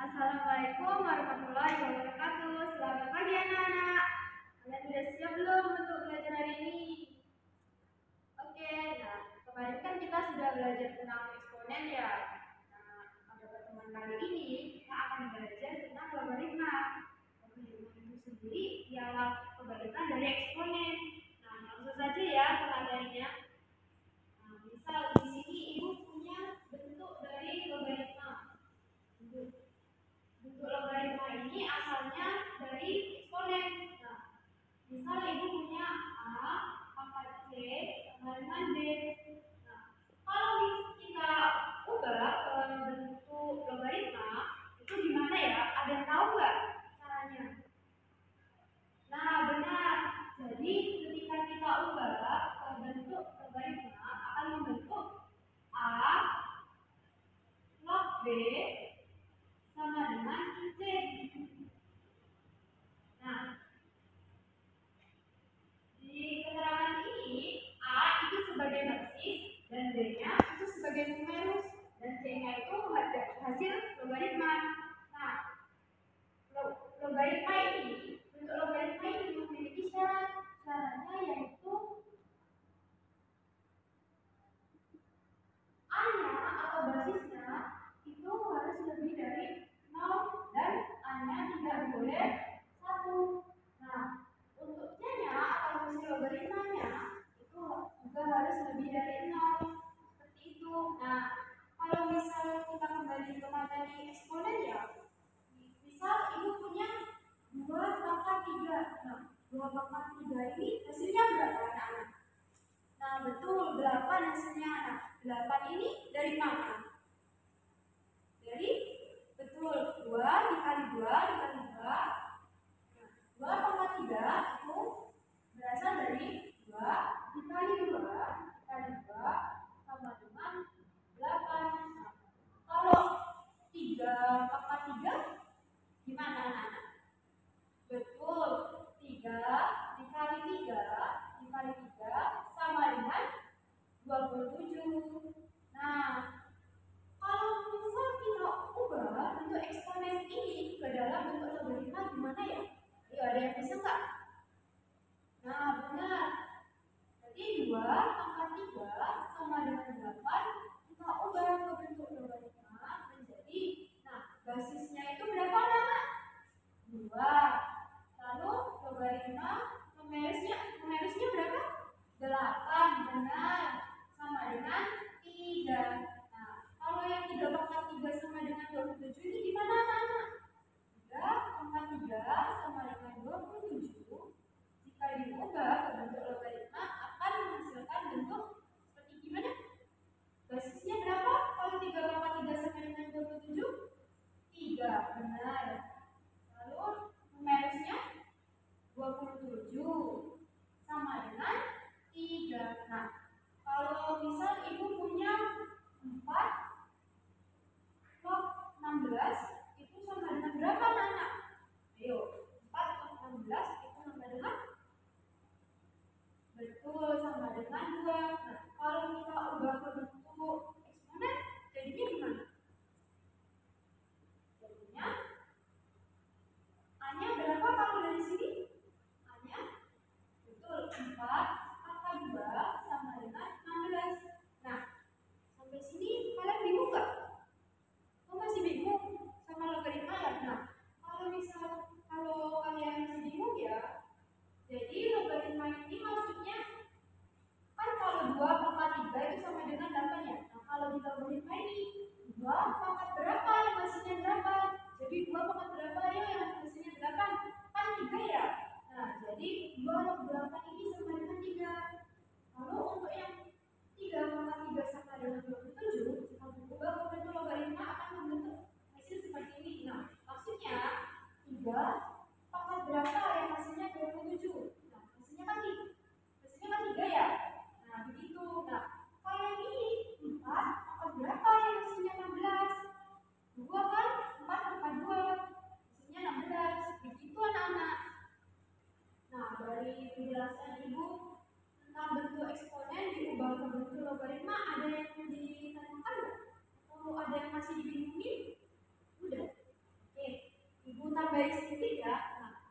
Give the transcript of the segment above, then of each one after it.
Assalamualaikum warahmatullahi wabarakatuh. Selamat pagi anak-anak. Kalian sudah siap belum untuk belajar hari ini? Oke, nah kemarin kan kita sudah belajar tentang eksponen ya. Nah, pada pertemuan kali ini kita akan belajar tentang logaritma. Logaritma itu sendiri ialah kebalikan dari eksponen. Nah, langsung saja ya pelajarannya. Nah, misal di sini ibu punya bentuk dari logaritma. Bentuk logaritma ini asalnya dari eksponen. Nah, misal ibu punya A pangkat C sama dengan B. Nah, kalau kita ubah ke bentuk logaritma, itu gimana ya? Ada yang tahu nggak caranya? Nah, benar. Jadi, ketika kita ubah ke bentuk logaritma, akan membentuk A log B sama dengan C. Nah, di keterangan ini A itu sebagai basis dan B-nya itu sebagai numerus dan C-nya itu hasil logaritma. Nah, logaritma ini, bentuk logaritma ini memiliki syarat. Syaratnya yaitu A-nya atau basisnya itu harus lebih dari 0 dan A-nya tidak boleh 1. Nah, untuk C-nya atau hasil logaritmanya itu juga harus lebih dari 0. Seperti itu. Nah, kalau misal kita kembali ke materi eksponen ya, misal ibu punya 2/3. Nah, 2/3 ini hasilnya berapa anak-anak? Nah, betul, 8 hasilnya. Nah, 8 ini dari mana? Dari, betul, 2 dikali 2 dikali 2. Nah, 2/3 itu berasal dari 2 dikali 2 dikali 2 sama dengan 8. Nah, kalau 3/3 gimana anak-anak? Betul, 3 dikali 3 dikali 3 sama dengan 27. Nah, kalau misal kita ubah bentuk eksponen ini ke dalam bentuk logaritma gimana ya? Ayo, ada yang bisa nggak? Nah, benar. Berarti 2/3 sama dengan 8 kita ubah ke bentuk logaritma menjadi, nah, basisnya itu berapa anak? 2. Lalu logaritma numerusnya berapa? 8. Benar. Sama dengan 3. Nah, kalau yang 3/3 sama dengan 27 ini gimana anak-anak? 3/3 sama dengan 27 jika diubah ke bentuk logaritma akan menghasilkan bentuk seperti gimana? Basisnya berapa? Kalau 3/3 sama dengan 27? 3. Benar. Lalu numerusnya 27 sama dengan 3. Nah, kalau misal ibu punya 4 log 16 itu sama dengan berapa anak? Ayo, 4 log 16 itu sama dengan, betul, sama dengan 2. Nah, kalau kita ubah ke bentuk eksponen jadinya gimana? Jadinya A-nya berapa kalau dari sini? A-nya, betul, 4/2 sama dengan 16. Nah, sampai sini kalian bingung nggak? Kok masih bingung sama logaritma ya? Nah, kalau kalian masih bingung ya, jadi logaritma ini maksudnya kan kalau 2/3 itu sama dengan 8 ya. Nah, kalau di logaritma ini 2 pangkat berapa yang hasilnya 8? Jadi 2 pangkat berapa ya yang hasilnya 8? Kan 3 ya. Nah, jadi 2 log 8 ini sama dengan 3. Lalu untuk yang 3/3 sama dengan 27, jika diubah ke bentuk logaritma akan membentuk hasil seperti ini. Nah, maksudnya 3 pangkat berapa yang hasilnya 27? Nah, hasilnya kan 3 ya. Nah, begitu. Nah, kalau yang ini 4 pangkat berapa yang hasilnya 16? 2 kan? 4/2 hasilnya 16. Begitu anak-anak. Nah, dari penjelasan ibu tentang bentuk eksponen diubah ke bentuk logaritma ada yang ditanyakan nggak? Atau ada yang masih dibingungin? Udah.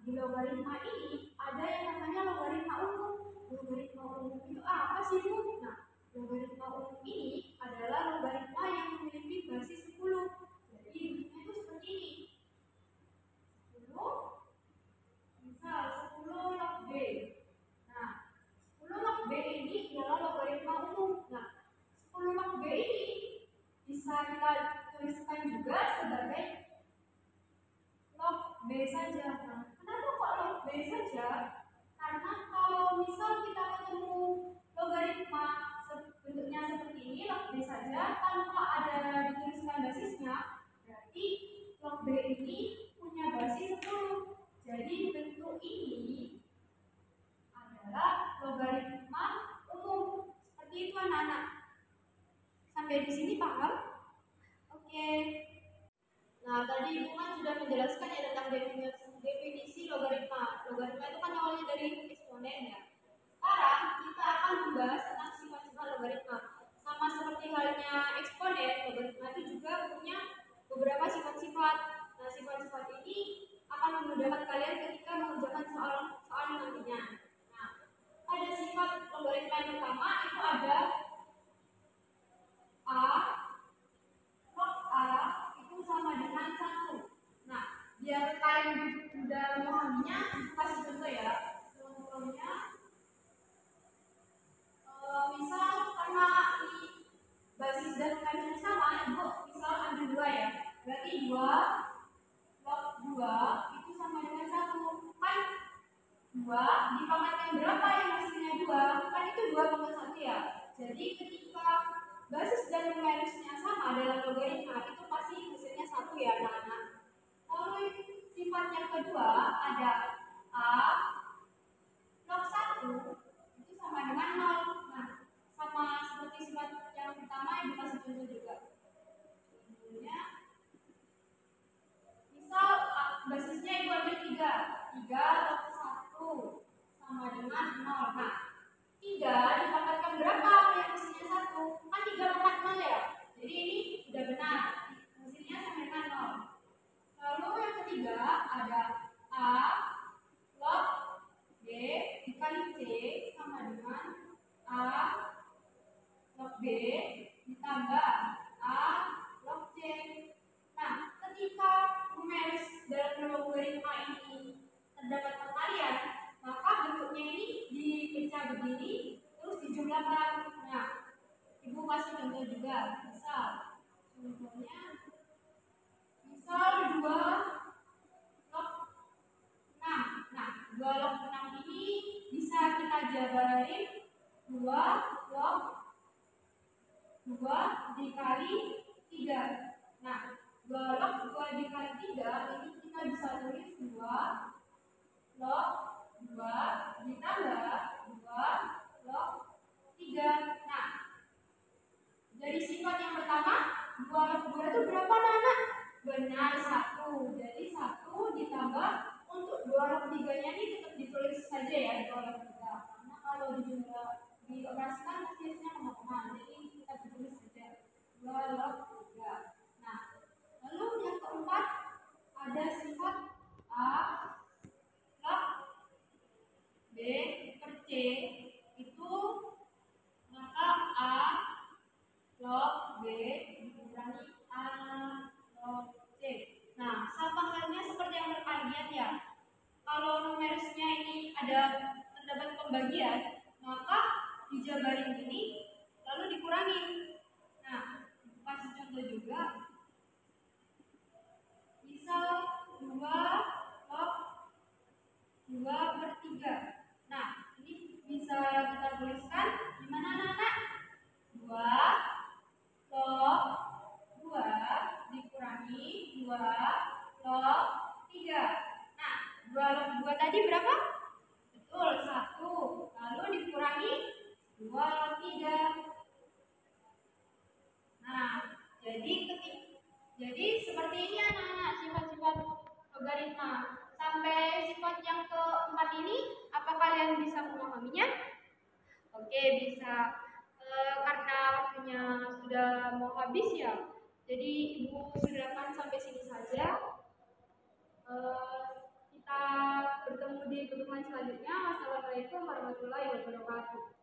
di logaritma ini ada yang namanya logaritma umum. Logaritma umum itu apa sih, Bu? Nah, logaritma umum ini adalah logaritma yang memiliki basis 10. Jadi bentuknya itu seperti ini. 10, misal 10 log B. Nah, 10 log B ini adalah logaritma umum. Nah, 10 log B ini bisa kita tuliskan juga sebagai log B saja. Nah, kenapa kok log B saja? Karena kalau misal kita ketemu logaritma bentuknya seperti ini, log B saja tanpa ada dituliskan basisnya, berarti log B ini punya basis 10. Jadi bentuk ini adalah logaritma umum. Seperti itu anak-anak. Sampai di sini paham? Oke. Nah, tadi Ibu kan sudah menjelaskan ya tentang definisi logaritma. Logaritma itu kan awalnya dari eksponen ya. Sekarang kita akan membahas tentang sifat-sifat logaritma. Sama seperti halnya eksponen, logaritma itu juga punya beberapa sifat-sifat. Nah, sifat-sifat ini akan memudahkan kalian ketika mengerjakan soal nantinya. Nah, ada sifat logaritma yang pertama itu ada A, log A itu sama dengan 1. Nah, biar kalian sudah memahaminya, kasih contoh ya. Contohnya, misal karena ini basis dan garisnya sama, Ibu misal ambil 2 ya. Berarti 2 log 2 itu sama dengan 1. Kan 2 dipangkatkan berapa yang hasilnya 2? Kan itu 2 pangkat 1 ya. Jadi ketika basis dan numerisnya sama dalam logaritma itu pasti hasilnya 1 ya anak-anak. Lalu sifat yang kedua ada A log 1 itu sama dengan 0. Nah, sama seperti sifat yang pertama yang dikasih contoh juga. Contohnya misal basisnya itu ada 3. 3 log 1 sama dengan 0. Nah, 3 dipangkatkan berapa yang hasilnya 1? Kan 3 pangkat 0 ya. Jadi ini sudah benar. Hasilnya sama dengan 0. Lalu yang ketiga ada A log B dikali C sama dengan A log B ditambah A log C. Nah, ketika numeris dalam logaritma ini terdapat perkalian, maka bentuknya ini dipecah begini terus dijumlahkan. Nah, Ibu kasih contoh juga. Contohnya misal 2 log 6. Nah, 2 log 6 ini bisa kita jabarin 2 log 2 dikali 3. Nah, 2 log 2 dikali 3 ini kita bisa tulis 2 log 2 ditambah 2 log 3. Nah, dari sifat yang pertama 2 log 2 itu berapa anak-anak? Benar 1. Jadi 1 ditambah untuk 2 log 3 nya ini tetap ditulis saja ya 2 log 3. Karena kalau dioperasikan pasti hasilnya koma-koma. Jadi kita tulis saja 2 log 3. Nah, lalu yang keempat ada sifat A log B per C itu maka A log B dikurangi A log C. Nah, sama halnya seperti yang perkalian ya. Kalau numerisnya ini ada terdapat pembagian, maka dijabarin ini lalu dikurangi. Nah, kasih contoh juga. Misal 2 log 2 per 3. Nah, ini bisa kita tuliskan gimana anak-anak? 2 log 2 dikurangi 2 log 3. Nah, 2 log 2 tadi berapa? Betul, 1. Lalu dikurangi 2 log 3. Nah, jadi seperti ini anak-anak sifat-sifat logaritma. Sampai sifat yang keempat ini, apa kalian bisa memahaminya? Oke, bisa. Karena waktunya sudah mau habis ya, jadi Ibu sudahan sampai sini saja. Kita selanjutnya. Wassalamualaikum warahmatullahi wabarakatuh.